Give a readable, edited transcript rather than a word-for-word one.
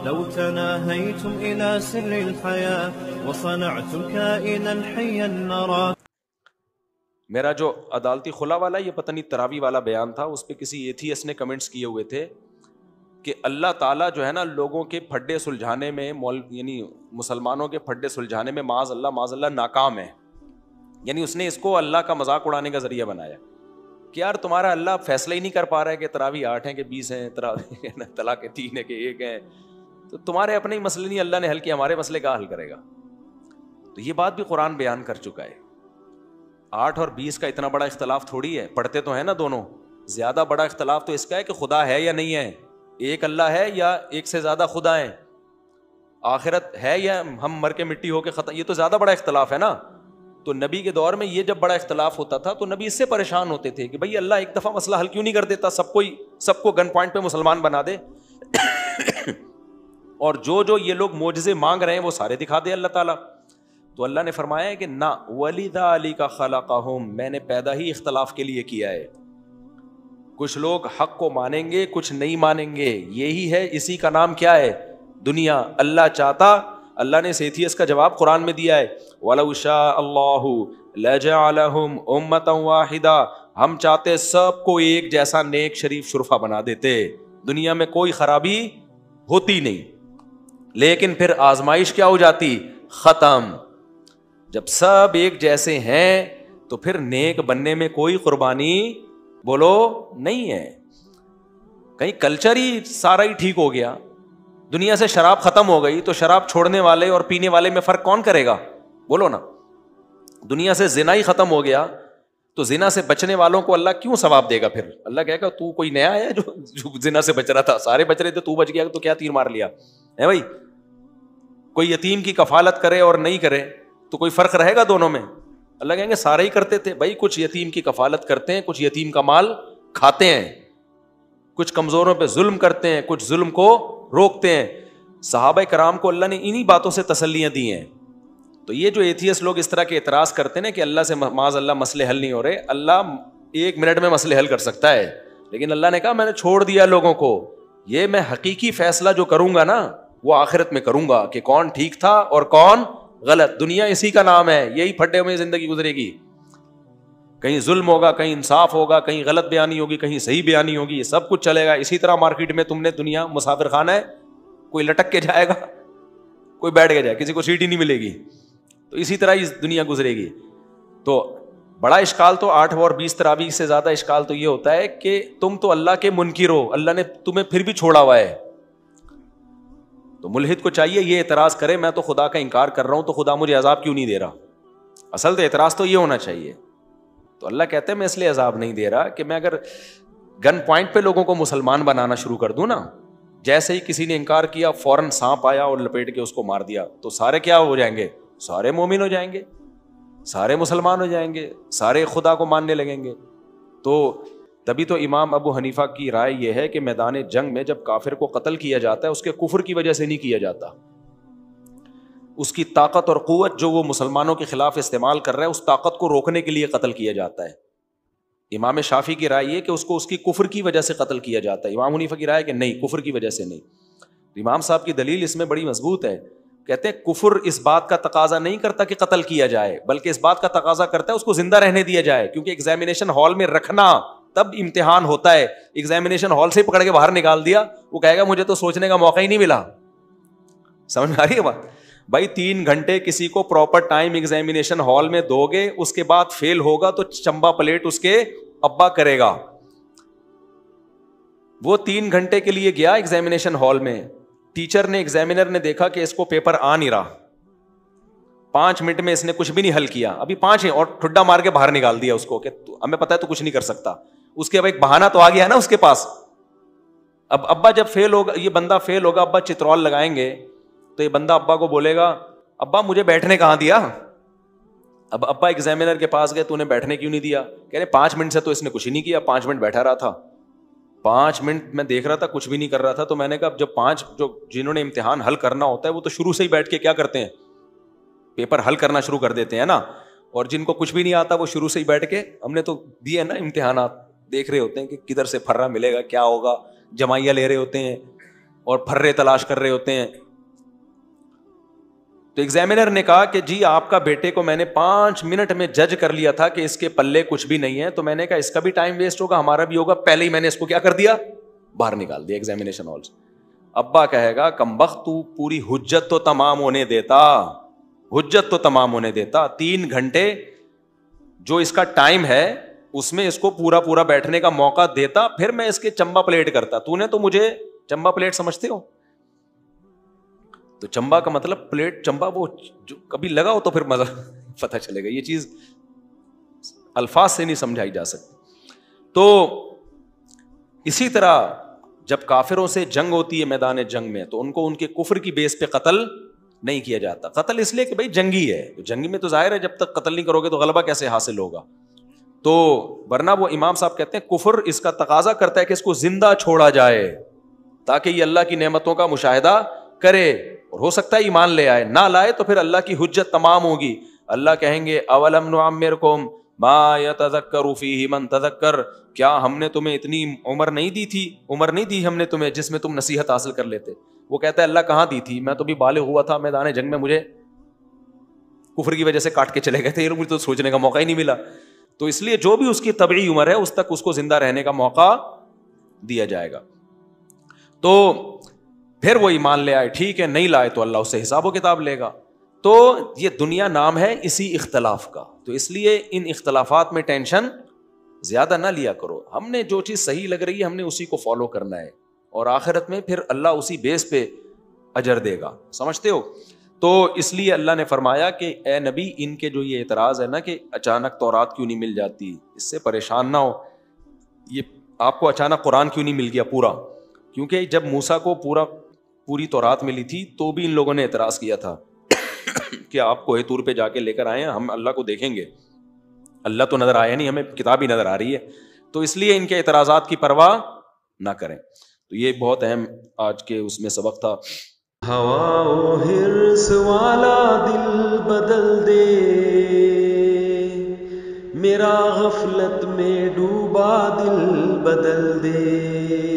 لو تناهيتم إلى سر الحياة وصنعتم كائنا حيا نرى. میرا جو عدالتی خلا والا یہ پتہ نہیں تراوی والا بیان تھا، اس پہ کسی ایتھیسٹ نے کمنٹس کیے ہوئے تھے کہ اللہ تعالیٰ جو ہے نا لوگوں کے پھڈے سلجھانے میں یعنی مسلمانوں کے پھڈے سلجھانے میں معاذ اللہ ناکام ہے. یعنی اس نے اس کو اللہ کا مذاق اڑانے کا ذریعہ بنایا کہ یار تمہارا اللہ فیصلہ ہی نہیں کر پا رہا ہے کہ تراوی 8 ہیں کہ 20 ہیں، تراوی طلاق 3 ہے کہ 1 ہیں، تو تمہارے اپنے ہی مسئلے نہیں اللہ نے حل کیا، ہمارے مسئلے کا حل کرے گا. تو یہ بات بھی قرآن بیان کر چکا ہے. 8 اور 20 کا اتنا بڑا اختلاف تھوڑی ہے، پڑھتے تو ہیں نا دونوں. زیادہ بڑا اختلاف تو اس کا ہے کہ خدا ہے یا نہیں ہے، ایک اللہ ہے یا ایک سے زیادہ خدا ہیں، آخرت ہے یا ہم مر کے مٹی ہو کے ختم، یہ تو زیادہ بڑا اختلاف ہے نا. تو نبی کے دور میں یہ جب بڑا اختلاف ہوتا تھا تو نبی اس سے پریشان ہوتے تھے کہ بھائی اللہ ایک دفعہ مسئلہ حل کیوں نہیں کر دیتا، سب کو گن پوائنٹ پہ مسلمان بنا دے اور جو یہ لوگ معجزے مانگ رہے ہیں وہ سارے دکھا دے اللہ تعالیٰ. تو اللہ نے فرمایا ہے کہ نہ وَلِذَلِكَ خَلَقَهُمْ، میں نے پیدا ہی اختلاف کے لیے کیا ہے. کچھ لوگ حق کو مانیں گے، کچھ نہیں مانیں گے، یہی ہے، اسی کا نام کیا ہے، دنیا. اللہ چاہتا، اللہ نے ایتھیسٹ کا جواب قرآن میں دیا ہے وَلَوْ شَاءَ اللَّهُ لَجَعَلَهُمْ أُمَّةً وَاحِدَةً، ہم چاہتے سب کو ایک جیسا نیک شریف شرفا بنا دیتے، دنیا میں کوئی خرابی ہوتی نہیں. لیکن پھر آزمائش کیا ہو جاتی، ختم. جب سب ایک جیسے ہیں تو پھر نیک بننے میں کوئی قربانی بولو نہیں ہے. کہیں کلچر ہی سارا ہی ٹھیک ہو گیا، دنیا سے شراب ختم ہو گئی تو شراب چھوڑنے والے اور پینے والے میں فرق کون کرے گا، بولو نا. دنیا سے زنا ہی ختم ہو گیا تو زنا سے بچنے والوں کو اللہ کیوں ثواب دے گا؟ پھر اللہ کہے گا تو کوئی نیا ہے جو زنا سے بچ رہا تھا، سارے بچ رہے تھے، تو بچ گیا تو کیا تیر مار لیا ہے بھائی. کوئی یتیم کی کفالت کرے اور نہیں کرے تو کوئی فرق رہے گا دونوں میں؟ اللہ کہیں گے سارے ہی کرتے تھے بھائی. کچھ یتیم کی کفالت کرتے ہیں، کچھ یتیم کا مال کھاتے ہیں، کچھ کمزوروں پہ ظلم کرتے ہیں، کچھ ظلم کو روکتے ہیں. صحابہ کرام کو اللہ نے انہی باتوں سے تسلیاں دی ہیں. تو یہ جو ایتھیسٹ لوگ اس طرح کے اعتراض کرتے ہیں کہ اللہ سے معاذ اللہ مسئلے حل نہیں ہو رہے، اللہ 1 منٹ میں مسئلے حل کر سکتا ہے، لیکن اللہ نے کہا میں نے چھوڑ دیا لوگوں کو، یہ میں حقیقی فیصلہ جو کروں گا نا وہ آخرت میں کروں گا کہ کون ٹھیک تھا اور کون غلط. دنیا اسی کا نام ہے، یہی پھڈے میں زندگی گزرے گی. کہیں ظلم ہوگا، کہیں انصاف ہوگا، کہیں غلط بیانی ہوگی، کہیں صحیح بیانی ہوگی، یہ سب کچھ چلے گا. اسی طرح مارکیٹ میں تم نے دنیا مسافر خانہ ہے، کوئی لٹک کے جائے گا، کوئی بیٹھ کے جائے، کسی کو سیٹ ہی نہیں ملے گی. تو اسی طرح اس دنیا گزرے گی. تو بڑا اشکال تو 8 اور 20 تراویح سے زیادہ اشکال تو یہ ہوتا ہے کہ تم تو اللہ کے منکر ہو، اللہ نے تمہیں پھر بھی چھوڑا ہوا ہے. تو ملحد کو چاہیے یہ اعتراض کرے میں تو خدا کا انکار کر رہا ہوں تو خدا مجھے عذاب کیوں نہیں دے رہا. اصل تو اعتراض تو یہ ہونا چاہیے. تو اللہ کہتے ہیں میں اس لیے عذاب نہیں دے رہا کہ میں اگر گن پوائنٹ پہ لوگوں کو مسلمان بنانا شروع کر دوں نا، جیسے ہی کسی نے انکار کیا فوراً سانپ آیا اور لپیٹ کے اس کو مار دیا، تو سارے کیا ہو جائیں گے، سارے مومن ہو جائیں گے، سارے مسلمان ہو جائیں گے، سارے خدا کو ماننے لگیں گے. تو تبھی تو امام ابو حنیفہ کی رائے یہ ہے کہ میدان جنگ میں جب کافر کو قتل کیا جاتا ہے اس کے کفر کی وجہ سے نہیں کیا جاتا، اس کی طاقت اور قوت جو وہ مسلمانوں کے خلاف استعمال کر رہا ہے اس طاقت کو روکنے کے لیے قتل کیا جاتا ہے. امام شافعی کی رائے یہ کہ اس کو اس کی کفر کی وجہ سے قتل کیا جاتا ہے. امام حنیفہ کی رائے کہ نہیں، کفر کی وجہ سے نہیں. امام صاحب کی دلیل اس میں بڑی مضبوط ہے، کہتے ہیں کفر اس بات کا تقاضا نہیں کرتا کہ قتل کیا جائے، بلکہ اس بات کا تقاضا کرتا ہے اس کو زندہ رہنے دیا جائے. کیونکہ ایگزامینیشن ہال میں رکھنا تب امتحان ہوتا ہے، ایگزامینیشن ہال سے پکڑ کے باہر نکال دیا وہ کہے گا مجھے تو سوچنے کا موقع ہی نہیں ملا. سمجھ میں آ رہی ہے بات بھائی؟ 3 گھنٹے کسی کو پراپر ٹائم ایگزامینیشن ہال میں دو گے، اس کے بعد فیل ہوگا تو چمبا پلیٹ اس کے ابا کرے گا. وہ 3 گھنٹے کے لیے گیا ایگزامینیشن ہال میں، ٹیچر نے ایگزامینر نے دیکھا کہ اس کو پیپر آ نہیں رہا، 5 منٹ میں اس نے کچھ بھی نہیں حل کیا، ابھی 5 ہیں اور ٹھڈا مار کے باہر نکال دیا اس کو کہ ہمیں پتا ہے تو کچھ نہیں کر سکتا. اس کے اب ایک بہانہ تو آ گیا نا اس کے پاس. اب ابا جب فیل ہوگا، یہ بندہ فیل ہوگا، ابا چترول لگائیں گے تو یہ بندہ ابا کو بولے گا ابا مجھے بیٹھنے کہاں دیا. اب ابا ایگزامینر کے پاس گئے تو انہیں بیٹھنے کیوں نہیں دیا؟ کہہ رہے 5 منٹ سے تو اس نے کچھ ہی نہیں کیا، 5 منٹ بیٹھا رہا تھا، 5 منٹ میں دیکھ رہا تھا کچھ بھی نہیں کر رہا تھا. تو میں نے کہا جب 5 جنہوں نے امتحان حل کرنا ہوتا ہے وہ تو شروع سے ہی بیٹھ کے کیا کرتے ہیں، پیپر حل کرنا شروع کر دیتے ہیں نا. اور جن کو کچھ بھی نہیں آتا وہ شروع سے ہی بیٹھ کے، ہم نے تو دیے نا امتحانات، دیکھ رہے ہوتے ہیں کہ کدھر سے پھرا ملے گا، کیا ہوگا، جمائیاں لے رہے ہوتے ہیں اور پھرے تلاش کر رہے ہوتے ہیں. تو ایگزامینر نے کہا کہ جی آپ کا بیٹے کو میں نے 5 منٹ میں جج کر لیا تھا کہ اس کے پلے کچھ بھی نہیں ہے, تو میں نے کہا اس کا بھی ٹائم ویسٹ ہوگا, ہمارا بھی ہوگا, پہلے ہی میں نے اس کو کیا کر دیا, باہر نکال دیا ایگزامینیشن ہال سے. ابا کہے گا کمبخت تو پوری حجت تو تمام ہونے دیتا, حجت تو تمام ہونے دیتا, 3 گھنٹے جو اس کا ٹائم ہے اس میں اس کو پورا پورا بیٹھنے کا موقع دیتا, پھر میں اس کے چمبا پلیٹ کرتا. تو نے تو مجھے چمبا پلیٹ سمجھتے ہو, تو چمبا کا مطلب پلیٹ, چمبا وہ جو کبھی لگا ہو تو پھر مزہ پتہ چلے گا, یہ چیز الفاظ سے نہیں سمجھائی جا سکتی. تو اسی طرح جب کافروں سے جنگ ہوتی ہے میدان جنگ میں, تو ان کو ان کے کفر کی بیس پہ قتل نہیں کیا جاتا. قتل اس لیے کہ بھائی جنگی ہے, تو جنگی میں تو ظاہر ہے جب تک قتل نہیں کرو گے تو غلبہ کیسے حاصل ہوگا. تو ورنہ وہ امام صاحب کہتے ہیں کفر اس کا تقاضا کرتا ہے کہ اس کو زندہ چھوڑا جائے تاکہ یہ اللہ کی نعمتوں کا مشاہدہ کرے, اور ہو سکتا ہے ایمان لے آئے, نہ لائے تو پھر اللہ کی حجت تمام ہوگی. اللہ کہیں گے اولم نعمرکم ما یتذکر فیہ من تذکر, کیا ہم نے تمہیں اتنی عمر نہیں دی تھی, عمر نہیں دی ہم نے تمہیں جس میں تم نصیحت حاصل کر لیتے. وہ کہتا ہے اللہ کہاں دی تھی, میں تو بھی بالغ ہوا تھا میدان جنگ میں, مجھے کفر کی وجہ سے کاٹ کے چلے گئے تھے, مجھے تو سوچنے کا موقع ہی نہیں ملا. تو اس لیے جو بھی اس کی طبعی عمر ہے اس تک اس کو زندہ رہنے کا موقع دیا جائے گا. تو پھر وہ ایمان لے آئے, ٹھیک ہے, نہیں لائے تو اللہ اس سے حساب و کتاب لے گا. تو یہ دنیا نام ہے اسی اختلاف کا, تو اس لیے ان اختلافات میں ٹینشن زیادہ نہ لیا کرو. ہم نے جو چیز صحیح لگ رہی ہے ہم نے اسی کو فالو کرنا ہے, اور آخرت میں پھر اللہ اسی بیس پہ اجر دے گا, سمجھتے ہو. تو اس لیے اللہ نے فرمایا کہ اے نبی ان کے جو یہ اعتراض ہے نا کہ اچانک تورات کیوں نہیں مل جاتی, اس سے پریشان نہ ہو. یہ آپ کو اچانک قرآن کیوں نہیں مل گیا پورا, کیونکہ جب موسیٰ کو پوری تورات ملی تھی تو بھی ان لوگوں نے اعتراض کیا تھا کہ آپ کوہ طور پہ جا کے لے کر آئے ہیں, ہم اللہ کو دیکھیں گے, اللہ تو نظر آیا نہیں, ہمیں کتاب ہی نظر آ رہی ہے. تو اس لیے ان کے اعتراضات کی پرواہ نہ کریں. تو یہ بہت اہم آج کے اس میں سبق تھا. ہوا و حرص والا دل بدل دے, میرا غفلت میں ڈوبا دل بدل دے.